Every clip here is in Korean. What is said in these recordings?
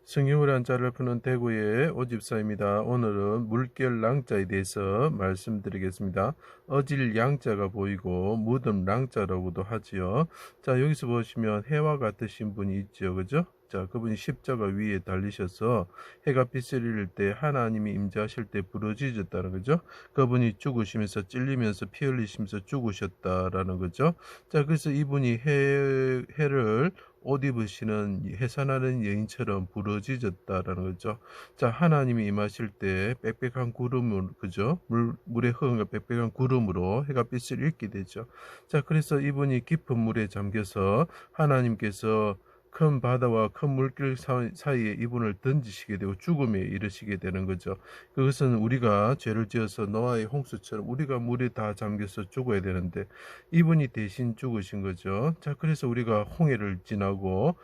성경을 한자를 푸는 대구의 오집사입니다. 오늘은 물결 랑자에 대해서 말씀드리겠습니다. 어질 양자가 보이고 무덤 랑자라고도 하지요. 자, 여기서 보시면 해와 같으신 분이 있죠. 그죠? 자, 그분이 십자가 위에 달리셔서 해가 빛을 잃을 때 하나님이 임재하실 때 부러지셨다는 거죠. 그분이 죽으시면서 찔리면서 피 흘리시면서 죽으셨다라는 거죠. 자, 그래서 이분이 해를 옷 입으시는 해산하는 여인처럼 부러지졌다라는 거죠. 자, 하나님이 임하실 때 빽빽한 구름을, 그죠? 물의 흐름과 빽빽한 구름으로 해가 빛을 잃게 되죠. 자, 그래서 이분이 깊은 물에 잠겨서 하나님께서 큰 바다와 큰 물길 사이에 이분을 던지시게 되고 죽음에 이르시게 되는 거죠. 그것은 우리가 죄를 지어서 노아의 홍수처럼 우리가 물에 다 잠겨서 죽어야 되는데 이분이 대신 죽으신 거죠. 자, 그래서 우리가 홍해를 지나고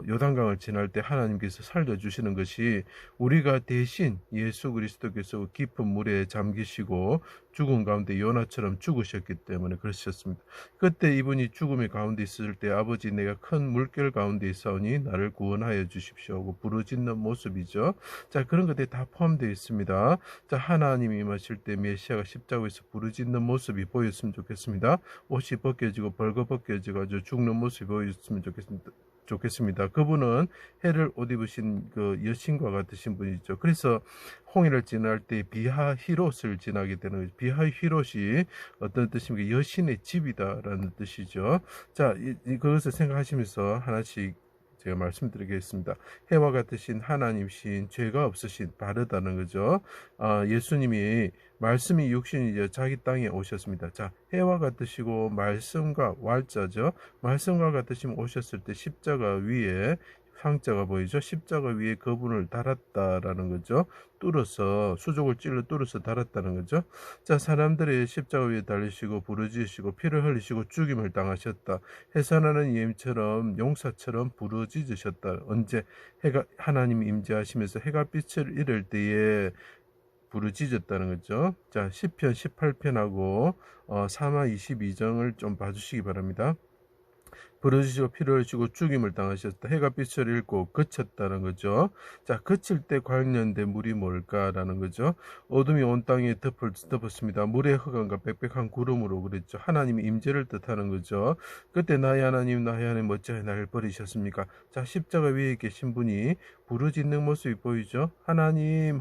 요단강을 지날 때 하나님께서 살려주시는 것이 우리가 대신 예수 그리스도께서 깊은 물에 잠기시고 죽은 가운데 요나처럼 죽으셨기 때문에 그러셨습니다. 그때 이분이 죽음의 가운데 있을 때 아버지 내가 큰 물결 가운데 있사오니 나를 구원하여 주십시오 하고 부르짖는 모습이죠. 자, 그런 것들이 다 포함되어 있습니다. 자, 하나님이 임하실 때 메시아가 십자가에서 부르짖는 모습이 보였으면 좋겠습니다. 옷이 벗겨지고 벌거벗겨지고 아주 죽는 모습이 보였으면 좋겠습니다. 그분은 해를 옷 입으신 그 여신과 같으신 분이죠. 그래서 홍해를 지날 때 비하히롯을 지나게 되는 거죠. 비하히롯이 어떤 뜻입니까? 여신의 집이다라는 뜻이죠. 자, 그것을 생각하시면서 하나씩 제가 말씀드리겠습니다. 해와 같으신 하나님이신 죄가 없으신 바르다는 거죠. 예수님이 말씀이 육신이죠. 자기 땅에 오셨습니다. 자, 해와 같으시고 말씀과 왈자죠. 말씀과 같으시면 오셨을 때 십자가 위에 상자가 보이죠. 십자가 위에 그분을 달았다라는 거죠. 뚫어서 수족을 찔러 뚫어서 달았다는 거죠. 자, 사람들이 십자가 위에 달리시고 부르짖으시고 피를 흘리시고 죽임을 당하셨다. 해산하는 예임처럼 용사처럼 부르짖으셨다. 언제 해가 하나님이 임재하시면서 해가 빛을 잃을 때에 부르짖었다는 거죠. 자, 시편 18편하고 사마 22장을 좀 봐주시기 바랍니다. 부르짖으시고 피를 흘리시고 죽임을 당하셨다. 해가 빛을 잃고 그쳤다는 거죠. 자, 그칠 때 관련된 물이 뭘까라는 거죠. 어둠이 온 땅에 덮었습니다. 물의 흑암과 빽빽한 구름으로 그랬죠. 하나님의 임재를 뜻하는 거죠. 그때 나의 하나님 어찌하여 나를 버리셨습니까? 자, 십자가 위에 계신 분이 부르짖는 모습이 보이죠. 하나님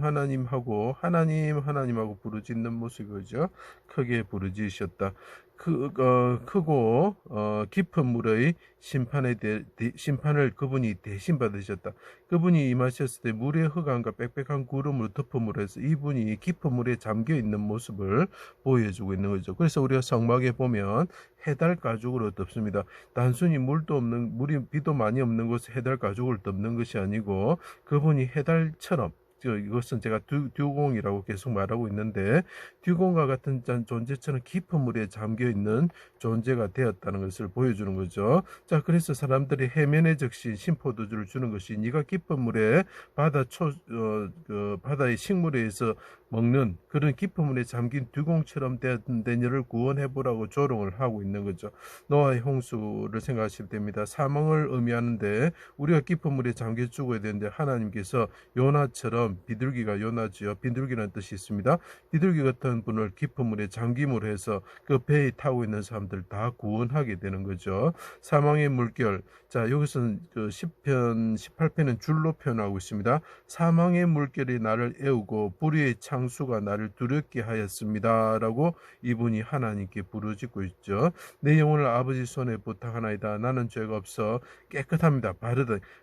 하고 하나님 하고 부르짖는 모습이죠. 크게 부르짖으셨다. 크고 깊은 물의 심판을 그분이 대신 받으셨다. 그분이 임하셨을 때 물의 흑암과 빽빽한 구름으로 덮음으로 해서 이분이 깊은 물에 잠겨 있는 모습을 보여주고 있는 거죠. 그래서 우리가 성막에 보면 해달 가죽으로 덮습니다. 단순히 물도 없는 비도 많이 없는 곳에 해달 가죽을 덮는 것이 아니고 그분이 해달처럼 이것은 제가 듀공이라고 계속 말하고 있는데 듀공과 같은 존재처럼 깊은 물에 잠겨 있는 존재가 되었다는 것을 보여주는 거죠. 자, 그래서 사람들이 해면에 적신 심포도주를 주는 것이 네가 깊은 물에 바다의 식물에서 먹는 그런 깊은 물에 잠긴 듀공처럼 된 너를 구원해보라고 조롱을 하고 있는 거죠. 노아의 홍수를 생각하시면 됩니다. 사망을 의미하는데 우리가 깊은 물에 잠겨 죽어야 되는데 하나님께서 요나처럼 비둘기가 요나지요. 비둘기라는 뜻이 있습니다. 비둘기 같은 분을 깊은 물에 잠김으로 해서 그 배에 타고 있는 사람들 다 구원하게 되는 거죠. 사망의 물결. 자, 여기서는 그 10편 18편은 줄로 표현하고 있습니다. 사망의 물결이 나를 애우고 불의의 창수가 나를 두렵게 하였습니다. 라고 이분이 하나님께 부르짖고 있죠. 내 영혼을 아버지 손에 부탁하나이다. 나는 죄가 없어 깨끗합니다.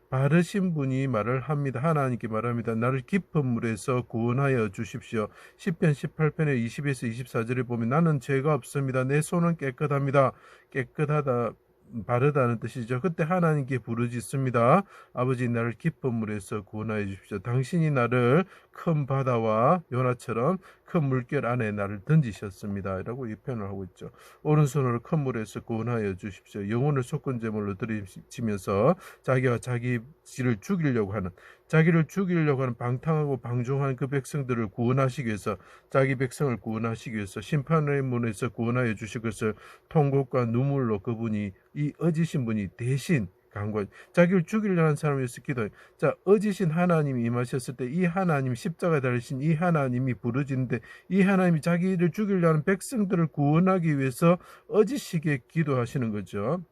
바르신 분이 말을 합니다. 하나님께 말합니다. 나를 깊은 물에서 구원하여 주십시오. 10편 18편의 20에서 24절에 보면 나는 죄가 없습니다. 내 손은 깨끗합니다. 깨끗하다. 바르다는 뜻이죠. 그때 하나님께 부르짖습니다. 아버지 나를 깊은 물에서 구원하여 주십시오. 당신이 나를 큰 바다와 요나처럼 큰 물결 안에 나를 던지셨습니다. 라고 이 표현을 하고 있죠. 오른손으로 큰 물에서 구원하여 주십시오. 영혼을 속건제물로 들이치면서 자기가 자기를 죽이려고 하는 방탕하고 방종한 그 백성들을 구원하시기 위해서 자기 백성을 구원하시기 위해서 심판의 문에서 구원하여 주실 것을 통곡과 눈물로 그분이 이 어지신 분이 대신 간구, 자기를 죽이려는 사람을 위해서 기도해. 자, 어지신 하나님이 임하셨을 때 이 하나님이 십자가에 달리신 이 하나님이 부르짖는데 이 하나님이 자기를 죽이려는 백성들을 구원하기 위해서 어지시게 기도하시는 거죠.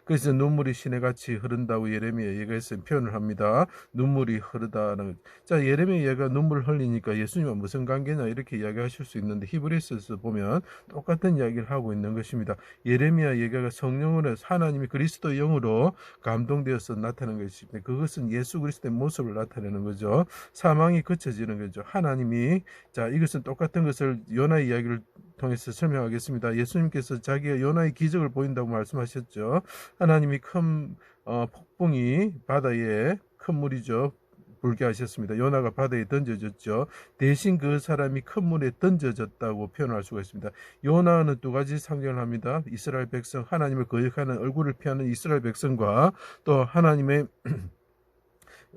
그래서 눈물이 시내같이 흐른다고 예레미야 얘기해서 표현을 합니다. 눈물이 흐르다는. 자, 예레미야 얘가 눈물 흘리니까 예수님과 무슨 관계냐 이렇게 이야기하실 수 있는데 히브리서에서 보면 똑같은 이야기를 하고 있는 것입니다. 예레미야 얘가 성령으로 하나님이 그리스도 영으로 감동되어서 나타나는 것입니다. 그것은 예수 그리스도의 모습을 나타내는 거죠. 사망이 그쳐지는 거죠. 하나님이, 자, 이것은 똑같은 것을 요나의 이야기를 통해서 설명하겠습니다. 예수님께서 자기가 요나의 기적을 보인다고 말씀하셨죠. 하나님이 큰 폭풍이 바다에 큰 물이죠. 불게 하셨습니다. 요나가 바다에 던져졌죠. 대신 그 사람이 큰 물에 던져졌다고 표현할 수가 있습니다. 요나는 두 가지 상징을 합니다. 이스라엘 백성, 하나님을 거역하는 얼굴을 피하는 이스라엘 백성과 또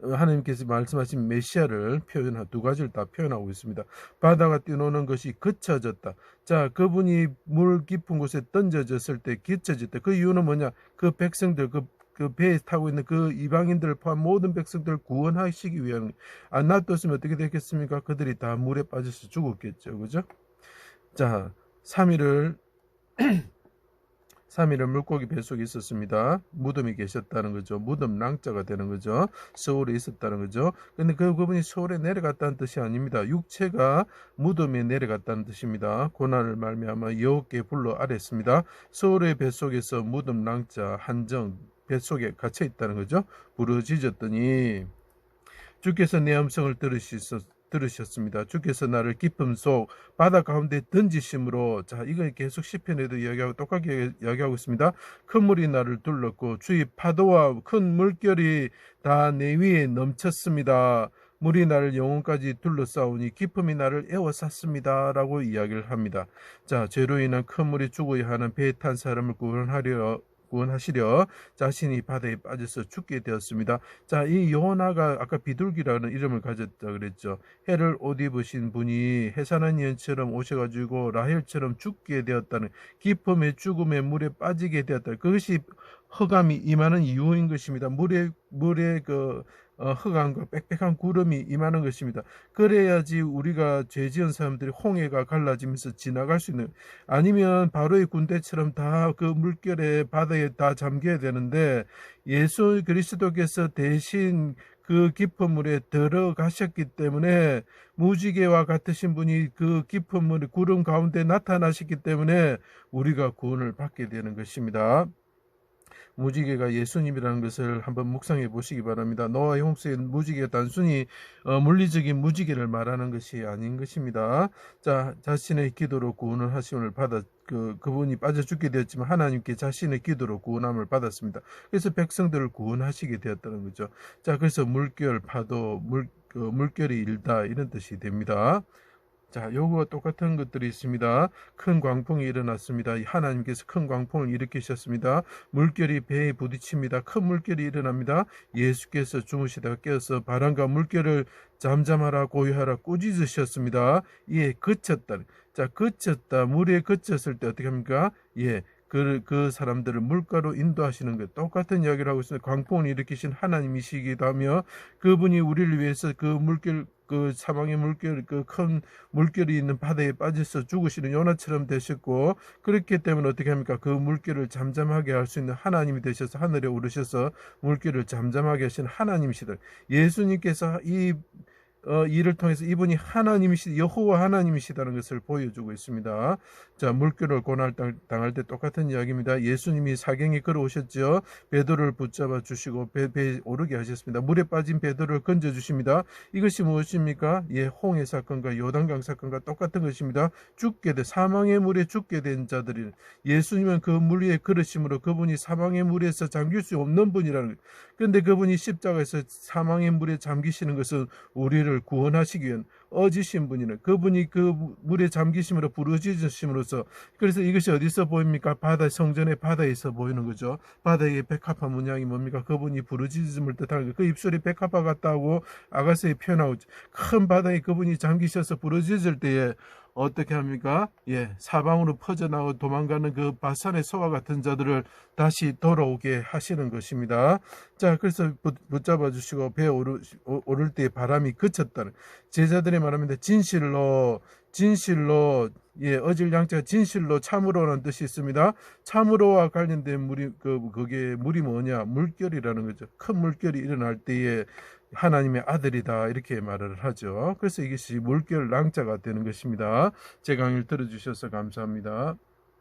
하나님께서 말씀하신 메시아를 표현한 두 가지를 다 표현하고 있습니다. 바다가 뛰노는 것이 그쳐졌다. 자, 그분이 물 깊은 곳에 던져졌을 때 그쳐졌다. 그 이유는 뭐냐? 그 백성들, 그 배에 타고 있는 그 이방인들을 포함 모든 백성들을 구원하시기 위한, 안 놔뒀으면 어떻게 되겠습니까? 그들이 다 물에 빠져서 죽었겠죠. 그죠? 자, 3일을 물고기 뱃속에 있었습니다. 무덤이 계셨다는 거죠. 무덤 랑자가 되는 거죠. 서울에 있었다는 거죠. 근데 그분이 서울에 내려갔다는 뜻이 아닙니다. 육체가 무덤에 내려갔다는 뜻입니다. 고난을 말미암아 여호와께 불러 아랬습니다. 서울의 뱃속에서 무덤 랑자 한정 뱃속에 갇혀 있다는 거죠. 부르짖었더니 주께서 내 음성을 들으셨습니다. 주께서 나를 깊음 속 바다 가운데 던지심으로, 자, 이거 계속 시편에도 이야기하고 똑같게 이야기하고 있습니다. 큰 물이 나를 둘렀고 주위 파도와 큰 물결이 다 내 위에 넘쳤습니다. 물이 나를 영혼까지 둘러싸우니 기쁨이 나를 에워쌌습니다. 라고 이야기를 합니다. 자, 죄로 인한 큰 물이 죽어야 하는 배에 탄 사람을 구원하시려 자신이 바다에 빠져서 죽게 되었습니다. 자, 이 요나가 아까 비둘기라는 이름을 가졌다 그랬죠. 해를 옷 입으신 분이 해산한 년처럼 오셔가지고 라헬처럼 죽게 되었다는, 기쁨의 죽음의 물에 빠지게 되었다. 그것이 흑암이 임하는 이유인 것입니다. 물에 흑암과 빽빽한 구름이 임하는 것입니다. 그래야지 우리가 죄 지은 사람들이 홍해가 갈라지면서 지나갈 수 있는, 아니면 바로의 군대처럼 다 그 물결에 바다에 다 잠겨야 되는데 예수 그리스도께서 대신 그 깊은 물에 들어가셨기 때문에, 무지개와 같으신 분이 그 깊은 물의 구름 가운데 나타나셨기 때문에 우리가 구원을 받게 되는 것입니다. 무지개가 예수님이라는 것을 한번 묵상해 보시기 바랍니다. 노아의 홍수의 무지개가 단순히 물리적인 무지개를 말하는 것이 아닌 것입니다. 자, 자신의 기도로 구원을 하심을 받아 그분이 빠져 죽게 되었지만 하나님께 자신의 기도로 구원함을 받았습니다. 그래서 백성들을 구원하시게 되었다는 거죠. 자, 그래서 물결, 파도, 물결이 일다 이런 뜻이 됩니다. 자, 요거와 똑같은 것들이 있습니다. 큰 광풍이 일어났습니다. 하나님께서 큰 광풍을 일으키셨습니다. 물결이 배에 부딪힙니다. 큰 물결이 일어납니다. 예수께서 주무시다가 깨어서 바람과 물결을 잠잠하라 고요하라 꾸짖으셨습니다. 예, 그쳤다. 자, 그쳤다. 물에 그쳤을 때 어떻게 합니까? 예, 그 사람들을 물가로 인도하시는 것, 똑같은 이야기를 하고 있습니다. 광풍을 일으키신 하나님이시기도 하며 그분이 우리를 위해서 그 물결, 그 사망의 물결, 그 큰 물결이 있는 바다에 빠져서 죽으시는 요나처럼 되셨고, 그렇기 때문에 어떻게 합니까? 그 물결을 잠잠하게 할 수 있는 하나님이 되셔서 하늘에 오르셔서 물결을 잠잠하게 하신 하나님이시다. 예수님께서 이 이를 통해서 이분이 여호와 하나님이시다는 것을 보여주고 있습니다. 자, 물결을 고난 당할 때 똑같은 이야기입니다. 예수님이 사경에 걸어오셨죠. 베드로를 붙잡아 주시고 배에 오르게 하셨습니다. 물에 빠진 베드로를 건져 주십니다. 이것이 무엇입니까? 예, 홍해 사건과 요단강 사건과 똑같은 것입니다. 사망의 물에 죽게 된 자들이, 예수님은 그 물 위에 걸으심으로 그분이 사망의 물에서 잠길 수 없는 분이라는 거예요. 그런데 그분이 십자가에서 사망의 물에 잠기시는 것은 우리를 구원하시기 위한 어지신 분이네. 그분이 그 물에 잠기심으로 부르짖으심으로써, 그래서 이것이 어디서 보입니까? 성전의 바다에서 보이는 거죠. 바다의 백합화 문양이 뭡니까? 그분이 부르짖음을 뜻하는 거예요. 그 입술이 백합화 같다고 아가서에 표현하고, 큰 바다에 그분이 잠기셔서 부르짖을 때에 어떻게 합니까? 예, 사방으로 퍼져나고 도망가는 그 바산의 소와 같은 자들을 다시 돌아오게 하시는 것입니다. 자, 그래서 붙잡아 주시고 배에 오를 때 바람이 그쳤다는 제자들이 말합니다. 진실로 예, 어질양자가 진실로 참으로라는 뜻이 있습니다. 참으로와 관련된 그게 물이 뭐냐? 물결이라는 거죠. 큰 물결이 일어날 때에 하나님의 아들이다 이렇게 말을 하죠. 그래서 이것이 물결 랑자가 되는 것입니다. 제 강의를 들어주셔서 감사합니다.